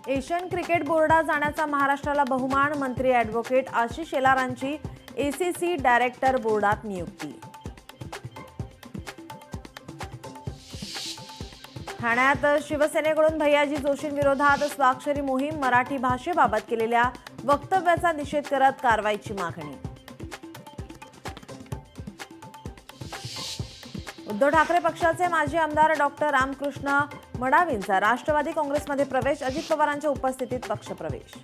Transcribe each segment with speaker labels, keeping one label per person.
Speaker 1: Asian cricket बोर्डात जाण्याचा महाराष्ट्राला बहुमान. मंत्री ॲडव्होकेट आशिष शेलारांची एसीसी डायरेक्टर बोर्डात नियुक्ती. ठाण्यात शिवसेनेकडून भैयाजी जोशींविरोधात स्वाक्षरी मोहीम. मराठी भाषेबाबत केलेल्या वक्तव्याचा निषेध करत कारवाईची मागणी. उद्धव ठाकरे पक्षाचे माजी आमदार डॉक्टर रामकृष्ण मडावींचा राष्ट्रवादी काँग्रेसमध्ये प्रवेश. अजित पवारांच्या उपस्थितीत पक्षप्रवेश.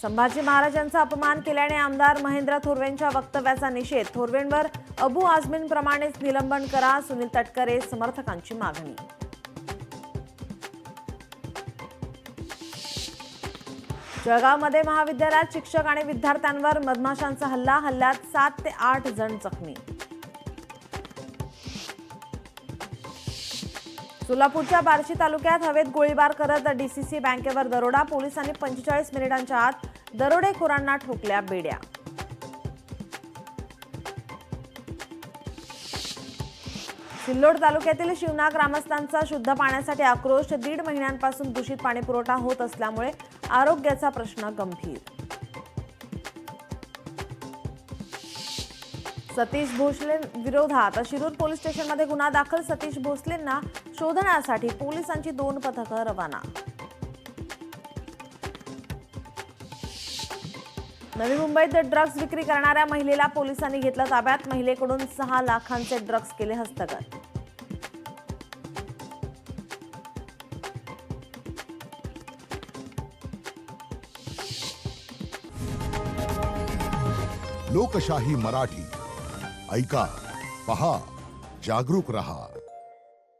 Speaker 1: संभाजी महाराजांचा अपमान केल्याने आमदार महेंद्र थोरवेंच्या वक्तव्याचा निषेध. थोरवेंवर अबू आझमींप्रमाणेच निलंबन करा. सुनील तटकरे समर्थकांची मागणी. जळगावमध्ये महाविद्यालयात शिक्षक आणि विद्यार्थ्यांवर मधमाशांचा हल्ल्यात 7 ते 8 जण जखमी. सोलापूरच्या बार्शी तालुक्यात हवेत गोळीबार करत डीसीसी बँकेवर दरोडा. पोलिसांनी 45 मिनिटांच्या आत दरोडेखोरांना ठोकल्या बेड्या. सिल्लोड तालुक्यातील शिवना ग्रामस्थांचा शुद्ध पाण्यासाठी आक्रोश. 1.5 महिन्यांपासून दूषित पाणीपुरवठा होत असल्यामुळे आरोग्याचा प्रश्न गंभीर. सतीश भोसले विरोधात शिरूर पोलीस स्टेशनमध्ये गुन्हा दाखल. सतीश भोसलेंना शोधण्यासाठी पोलिसांची 2 पथकं रवाना. नवी मुंबईत ड्रग्ज विक्री करणाऱ्या महिलेला पोलिसांनी घेतलं ताब्यात. महिलेकडून 6 लाखांचे ड्रग्ज केले हस्तगत.
Speaker 2: लोकशाही मराठी ऐका, पहा, जागरूक रहा.